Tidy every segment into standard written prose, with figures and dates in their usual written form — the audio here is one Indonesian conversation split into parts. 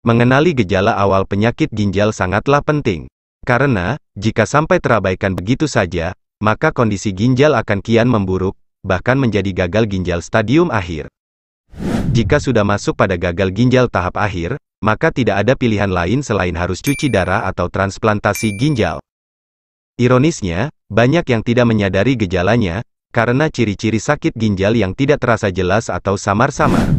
Mengenali gejala awal penyakit ginjal sangatlah penting. Karena, jika sampai terabaikan begitu saja, maka kondisi ginjal akan kian memburuk, bahkan menjadi gagal ginjal stadium akhir. Jika sudah masuk pada gagal ginjal tahap akhir, maka tidak ada pilihan lain selain harus cuci darah atau transplantasi ginjal. Ironisnya, banyak yang tidak menyadari gejalanya, karena ciri-ciri sakit ginjal yang tidak terasa jelas atau samar-samar.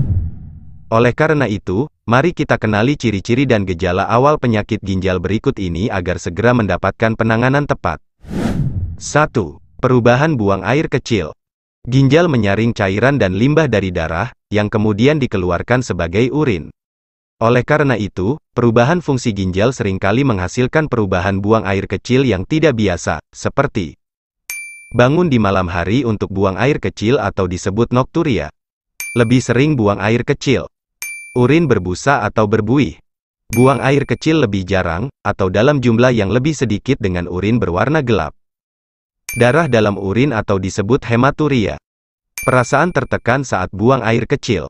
Oleh karena itu, mari kita kenali ciri-ciri dan gejala awal penyakit ginjal berikut ini agar segera mendapatkan penanganan tepat. 1. Perubahan buang air kecil. Ginjal menyaring cairan dan limbah dari darah, yang kemudian dikeluarkan sebagai urin. Oleh karena itu, perubahan fungsi ginjal seringkali menghasilkan perubahan buang air kecil yang tidak biasa, seperti bangun di malam hari untuk buang air kecil atau disebut nokturia. Lebih sering buang air kecil. Urin berbusa atau berbuih. Buang air kecil lebih jarang, atau dalam jumlah yang lebih sedikit dengan urin berwarna gelap. Darah dalam urin atau disebut hematuria. Perasaan tertekan saat buang air kecil.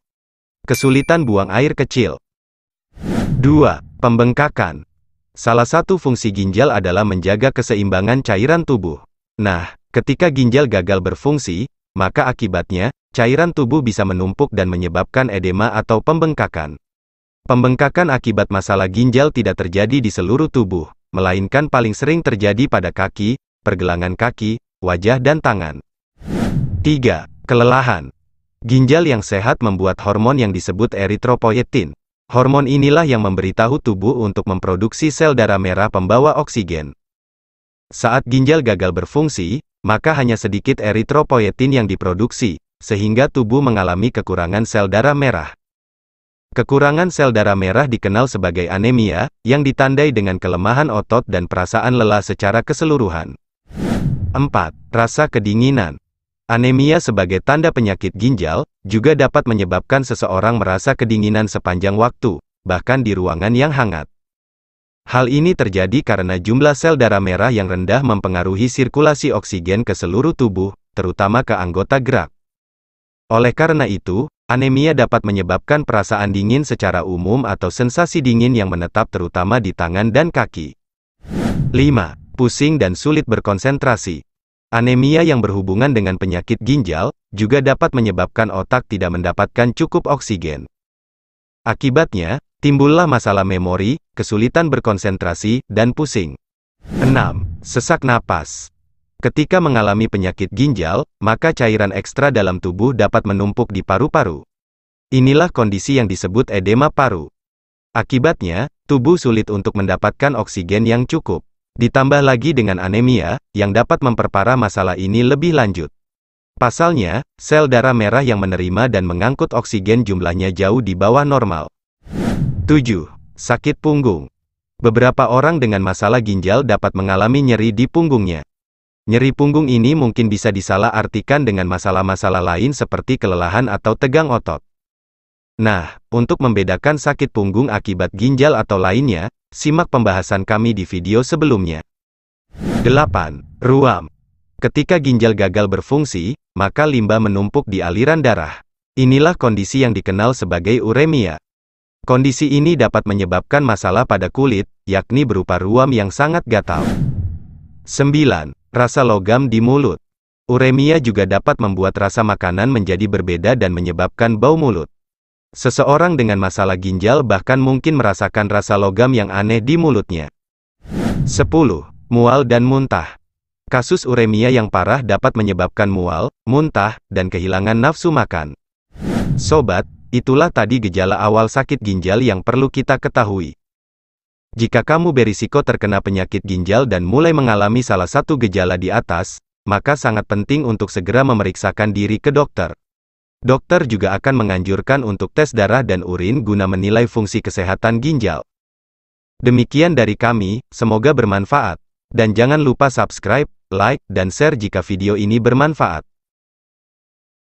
Kesulitan buang air kecil. 2. Pembengkakan. Salah satu fungsi ginjal adalah menjaga keseimbangan cairan tubuh. Nah, ketika ginjal gagal berfungsi, maka akibatnya, cairan tubuh bisa menumpuk dan menyebabkan edema atau pembengkakan. Pembengkakan akibat masalah ginjal tidak terjadi di seluruh tubuh, melainkan paling sering terjadi pada kaki, pergelangan kaki, wajah dan tangan. 3. Kelelahan. Ginjal yang sehat membuat hormon yang disebut eritropoietin. Hormon inilah yang memberitahu tubuh untuk memproduksi sel darah merah pembawa oksigen. Saat ginjal gagal berfungsi, maka hanya sedikit eritropoietin yang diproduksi, sehingga tubuh mengalami kekurangan sel darah merah. Kekurangan sel darah merah dikenal sebagai anemia, yang ditandai dengan kelemahan otot dan perasaan lelah secara keseluruhan. 4. Rasa kedinginan. Anemia sebagai tanda penyakit ginjal, juga dapat menyebabkan seseorang merasa kedinginan sepanjang waktu, bahkan di ruangan yang hangat. Hal ini terjadi karena jumlah sel darah merah yang rendah mempengaruhi sirkulasi oksigen ke seluruh tubuh, terutama ke anggota gerak. Oleh karena itu, anemia dapat menyebabkan perasaan dingin secara umum atau sensasi dingin yang menetap terutama di tangan dan kaki. 5. Pusing dan sulit berkonsentrasi. Anemia yang berhubungan dengan penyakit ginjal, juga dapat menyebabkan otak tidak mendapatkan cukup oksigen. Akibatnya, timbullah masalah memori, kesulitan berkonsentrasi, dan pusing. 6. Sesak napas. Ketika mengalami penyakit ginjal, maka cairan ekstra dalam tubuh dapat menumpuk di paru-paru. Inilah kondisi yang disebut edema paru. Akibatnya, tubuh sulit untuk mendapatkan oksigen yang cukup. Ditambah lagi dengan anemia, yang dapat memperparah masalah ini lebih lanjut. Pasalnya, sel darah merah yang menerima dan mengangkut oksigen jumlahnya jauh di bawah normal. 7. Sakit punggung. Beberapa orang dengan masalah ginjal dapat mengalami nyeri di punggungnya. Nyeri punggung ini mungkin bisa disalah-artikan dengan masalah-masalah lain seperti kelelahan atau tegang otot. Nah, untuk membedakan sakit punggung akibat ginjal atau lainnya, simak pembahasan kami di video sebelumnya. 8. Ruam. Ketika ginjal gagal berfungsi, maka limbah menumpuk di aliran darah. Inilah kondisi yang dikenal sebagai uremia. Kondisi ini dapat menyebabkan masalah pada kulit, yakni berupa ruam yang sangat gatal. 9. Rasa logam di mulut. Uremia juga dapat membuat rasa makanan menjadi berbeda dan menyebabkan bau mulut. Seseorang dengan masalah ginjal bahkan mungkin merasakan rasa logam yang aneh di mulutnya. 10. Mual dan muntah. Kasus uremia yang parah dapat menyebabkan mual, muntah, dan kehilangan nafsu makan. Sobat, itulah tadi gejala awal sakit ginjal yang perlu kita ketahui. Jika kamu berisiko terkena penyakit ginjal dan mulai mengalami salah satu gejala di atas, maka sangat penting untuk segera memeriksakan diri ke dokter. Dokter juga akan menganjurkan untuk tes darah dan urin guna menilai fungsi kesehatan ginjal. Demikian dari kami, semoga bermanfaat. Dan jangan lupa subscribe, like, dan share jika video ini bermanfaat.